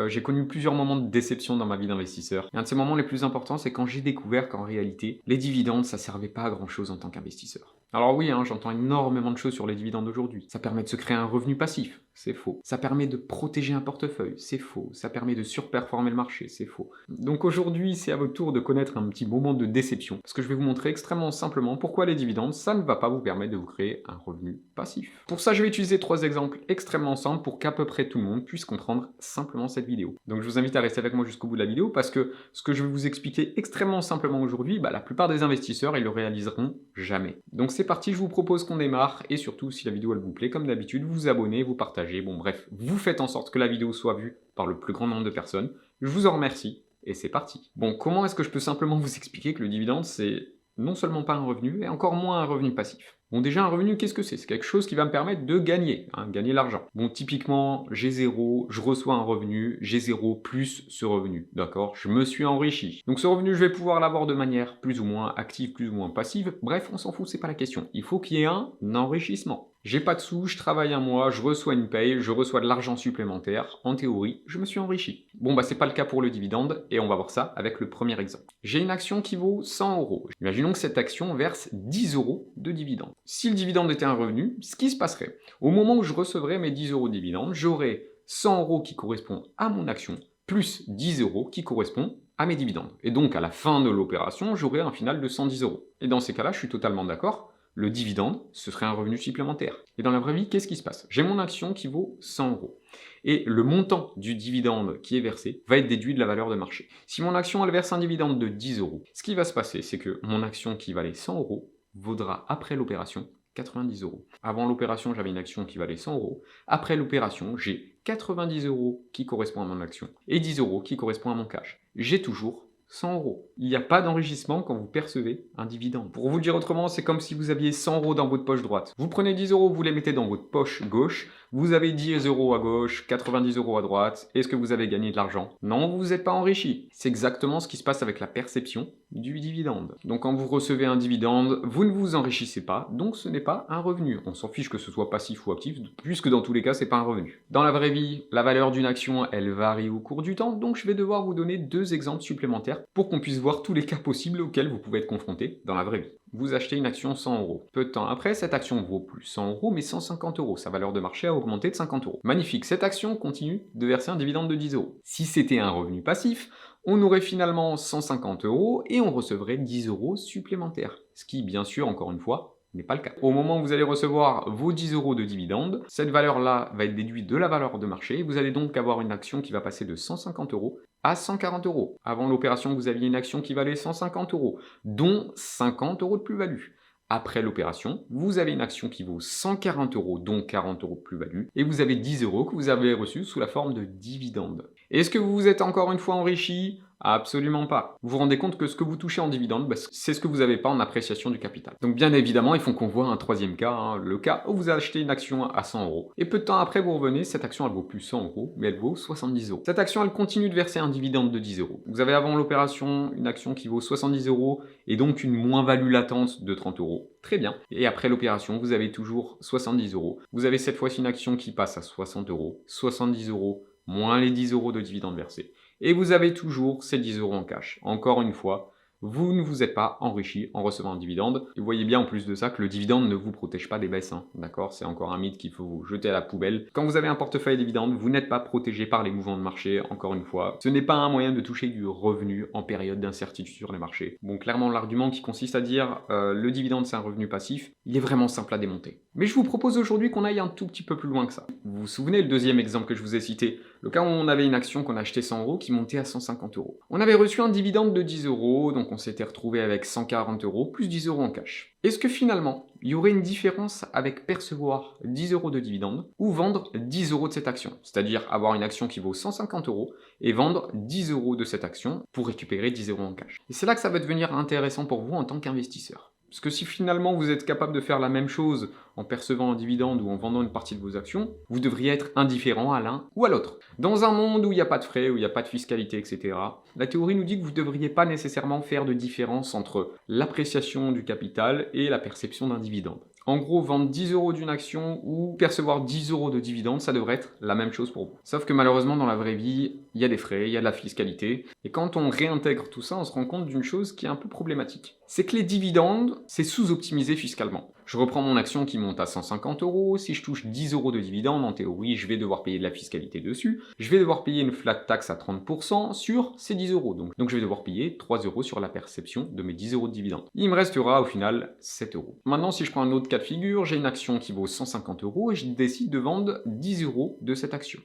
j'ai connu plusieurs moments de déception dans ma vie d'investisseur. Et un de ces moments les plus importants, c'est quand j'ai découvert qu'en réalité, les dividendes, ça servait pas à grand chose en tant qu'investisseur. Alors oui, hein, j'entends énormément de choses sur les dividendes aujourd'hui. Ça permet de se créer un revenu passif, c'est faux. Ça permet de protéger un portefeuille, c'est faux. Ça permet de surperformer le marché, c'est faux. Donc aujourd'hui, c'est à votre tour de connaître un petit moment de déception, parce que je vais vous montrer extrêmement simplement pourquoi les dividendes, ça ne va pas vous permettre de vous créer un revenu passif. Pour ça, je vais utiliser 3 exemples extrêmement simples pour qu'à peu près tout le monde puisse comprendre simplement cette vidéo. Donc je vous invite à rester avec moi jusqu'au bout de la vidéo, parce que ce que je vais vous expliquer extrêmement simplement aujourd'hui, la plupart des investisseurs, ils le réaliseront jamais. Donc c'est parti, je vous propose qu'on démarre, et surtout, si la vidéo elle vous plaît, comme d'habitude, vous abonnez, vous partagez, bon bref, vous faites en sorte que la vidéo soit vue par le plus grand nombre de personnes. Je vous en remercie, et c'est parti. Bon, comment est-ce que je peux simplement vous expliquer que le dividende, c'est non seulement pas un revenu, et encore moins un revenu passif? Bon, déjà, un revenu, qu'est-ce que c'est? C'est quelque chose qui va me permettre de gagner, gagner l'argent. Bon, typiquement, j'ai 0, je reçois un revenu, j'ai 0 plus ce revenu, d'accord? Je me suis enrichi. Donc ce revenu, je vais pouvoir l'avoir de manière plus ou moins active, plus ou moins passive. Bref, on s'en fout, c'est pas la question. Il faut qu'il y ait un enrichissement. J'ai pas de sous, je travaille un mois, je reçois une paye, je reçois de l'argent supplémentaire. En théorie, je me suis enrichi. Bon, c'est pas le cas pour le dividende, et on va voir ça avec le premier exemple. J'ai une action qui vaut 100 euros. Imaginons que cette action verse 10 euros de dividende. Si le dividende était un revenu, ce qui se passerait, au moment où je recevrais mes 10 euros de dividende, j'aurais 100 euros qui correspondent à mon action, plus 10 euros qui correspondent à mes dividendes. Et donc, à la fin de l'opération, j'aurai un final de 110 euros. Et dans ces cas-là, je suis totalement d'accord. Le dividende, ce serait un revenu supplémentaire. Et dans la vraie vie, qu'est-ce qui se passe? J'ai mon action qui vaut 100 euros. Et le montant du dividende qui est versé va être déduit de la valeur de marché. Si mon action, elle verse un dividende de 10 euros, ce qui va se passer, c'est que mon action qui valait 100 euros vaudra, après l'opération, 90 euros. Avant l'opération, j'avais une action qui valait 100 euros. Après l'opération, j'ai 90 euros qui correspond à mon action et 10 euros qui correspond à mon cash. J'ai toujours 100 euros. Il n'y a pas d'enrichissement quand vous percevez un dividende. Pour vous le dire autrement, c'est comme si vous aviez 100 euros dans votre poche droite. Vous prenez 10 euros, vous les mettez dans votre poche gauche, vous avez 10 euros à gauche, 90 euros à droite. Est-ce que vous avez gagné de l'argent? Non, vous vous êtes pas enrichi. C'est exactement ce qui se passe avec la perception du dividende. Donc quand vous recevez un dividende, vous ne vous enrichissez pas, donc ce n'est pas un revenu. On s'en fiche que ce soit passif ou actif, puisque dans tous les cas, c'est pas un revenu. Dans la vraie vie, la valeur d'une action, elle varie au cours du temps, donc je vais devoir vous donner 2 exemples supplémentaires pour qu'on puisse voir tous les cas possibles auxquels vous pouvez être confronté dans la vraie vie. Vous achetez une action 100 euros. Peu de temps après, cette action vaut plus 100 euros, mais 150 euros. Sa valeur de marché a augmenté de 50 euros. Magnifique, cette action continue de verser un dividende de 10 euros. Si c'était un revenu passif, on aurait finalement 150 euros et on recevrait 10 euros supplémentaires. Ce qui, bien sûr, encore une fois, n'est pas le cas. Au moment où vous allez recevoir vos 10 euros de dividende, cette valeur-là va être déduite de la valeur de marché. Vous allez donc avoir une action qui va passer de 150 euros à 140 euros. Avant l'opération, vous aviez une action qui valait 150 euros, dont 50 euros de plus-value. Après l'opération, vous avez une action qui vaut 140 euros, dont 40 euros de plus-value, et vous avez 10 euros que vous avez reçus sous la forme de dividende. Est-ce que vous vous êtes encore une fois enrichi? Absolument pas. Vous vous rendez compte que ce que vous touchez en dividende, c'est ce que vous n'avez pas en appréciation du capital. Donc bien évidemment, il faut qu'on voit un troisième cas, le cas où vous achetez une action à 100 euros. Et peu de temps après, vous revenez, cette action elle vaut plus 100 euros, mais elle vaut 70 euros. Cette action elle continue de verser un dividende de 10 euros. Vous avez avant l'opération une action qui vaut 70 euros et donc une moins-value latente de 30 euros. Très bien. Et après l'opération, vous avez toujours 70 euros. Vous avez cette fois-ci une action qui passe à 60 euros, 70 euros, moins les 10 euros de dividende versés. Et vous avez toujours ces 10 euros en cash. Encore une fois, vous ne vous êtes pas enrichi en recevant un dividende. Et vous voyez bien en plus de ça que le dividende ne vous protège pas des baisses, d'accord? C'est encore un mythe qu'il faut vous jeter à la poubelle. Quand vous avez un portefeuille dividende, vous n'êtes pas protégé par les mouvements de marché, encore une fois. Ce n'est pas un moyen de toucher du revenu en période d'incertitude sur les marchés. Bon, clairement, l'argument qui consiste à dire le dividende c'est un revenu passif, il est vraiment simple à démonter. Mais je vous propose aujourd'hui qu'on aille un tout petit peu plus loin que ça. Vous vous souvenez le deuxième exemple que je vous ai cité? Le cas où on avait une action qu'on achetait 100 euros qui montait à 150 euros. On avait reçu un dividende de 10 euros, donc on s'était retrouvé avec 140 euros plus 10 euros en cash. Est-ce que finalement, il y aurait une différence avec percevoir 10 euros de dividende ou vendre 10 euros de cette action? C'est-à-dire avoir une action qui vaut 150 euros et vendre 10 euros de cette action pour récupérer 10 euros en cash. Et c'est là que ça va devenir intéressant pour vous en tant qu'investisseur. Parce que si finalement vous êtes capable de faire la même chose en percevant un dividende ou en vendant une partie de vos actions, vous devriez être indifférent à l'un ou à l'autre. Dans un monde où il n'y a pas de frais, où il n'y a pas de fiscalité, etc., la théorie nous dit que vous ne devriez pas nécessairement faire de différence entre l'appréciation du capital et la perception d'un dividende. En gros, vendre 10 € d'une action ou percevoir 10 € de dividendes, ça devrait être la même chose pour vous. Sauf que malheureusement, dans la vraie vie, il y a des frais, il y a de la fiscalité. Et quand on réintègre tout ça, on se rend compte d'une chose qui est un peu problématique. C'est que les dividendes, c'est sous-optimisé fiscalement. Je reprends mon action qui monte à 150 €. Si je touche 10 € de dividendes, en théorie, je vais devoir payer de la fiscalité dessus. Je vais devoir payer une flat tax à 30% sur ces 10 €. Donc je vais devoir payer 3 € sur la perception de mes 10 € de dividendes. Il me restera au final 7 €. Maintenant, si je prends un autre cas de figure, j'ai une action qui vaut 150 € et je décide de vendre 10 € de cette action.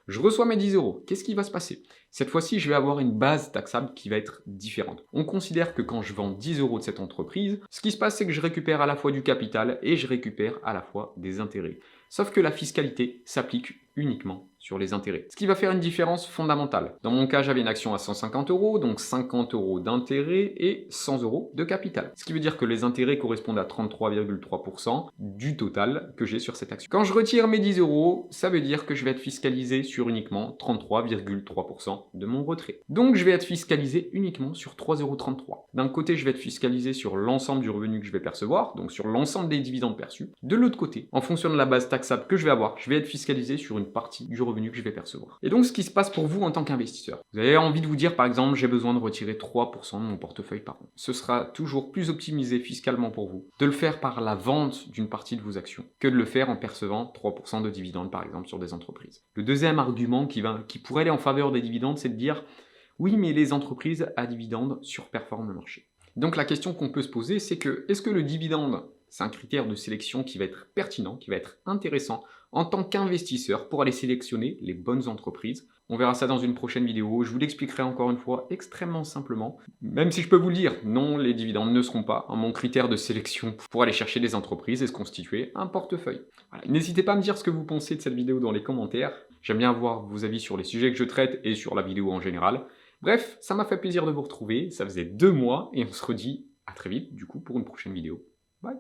Je reçois mes 10 €. Qu'est-ce qui va se passer? Cette fois-ci, je vais avoir une base taxable qui va être différente. On considère que quand je vends 10 € de cette entreprise, ce qui se passe, c'est que je récupère à la fois du capital et je récupère à la fois des intérêts. Sauf que la fiscalité s'applique uniquement sur les intérêts. Ce qui va faire une différence fondamentale. Dans mon cas, j'avais une action à 150 €, donc 50 € d'intérêt et 100 € de capital. Ce qui veut dire que les intérêts correspondent à 33,3% du total que j'ai sur cette action. Quand je retire mes 10 €, ça veut dire que je vais être fiscalisé sur uniquement 33,3% de mon retrait. Donc je vais être fiscalisé uniquement sur 3,33 €. D'un côté, je vais être fiscalisé sur l'ensemble du revenu que je vais percevoir, donc sur l'ensemble des dividendes perçus. De l'autre côté, en fonction de la base taxable que je vais avoir, je vais être fiscalisé sur une partie du revenu que je vais percevoir. Et donc ce qui se passe pour vous en tant qu'investisseur. Vous avez envie de vous dire par exemple j'ai besoin de retirer 3% de mon portefeuille par an. Ce sera toujours plus optimisé fiscalement pour vous de le faire par la vente d'une partie de vos actions que de le faire en percevant 3% de dividendes par exemple sur des entreprises. Le deuxième argument qui pourrait aller en faveur des dividendes, c'est de dire oui mais les entreprises à dividendes surperforment le marché. Donc la question qu'on peut se poser, c'est que est-ce que le dividende, c'est un critère de sélection qui va être pertinent, qui va être intéressant en tant qu'investisseur pour aller sélectionner les bonnes entreprises? On verra ça dans une prochaine vidéo, je vous l'expliquerai encore une fois extrêmement simplement. Même si je peux vous le dire, non, les dividendes ne seront pas mon critère de sélection pour aller chercher des entreprises et se constituer un portefeuille. Voilà. N'hésitez pas à me dire ce que vous pensez de cette vidéo dans les commentaires. J'aime bien voir vos avis sur les sujets que je traite et sur la vidéo en général. Bref, ça m'a fait plaisir de vous retrouver, ça faisait 2 mois et on se redit à très vite du coup pour une prochaine vidéo.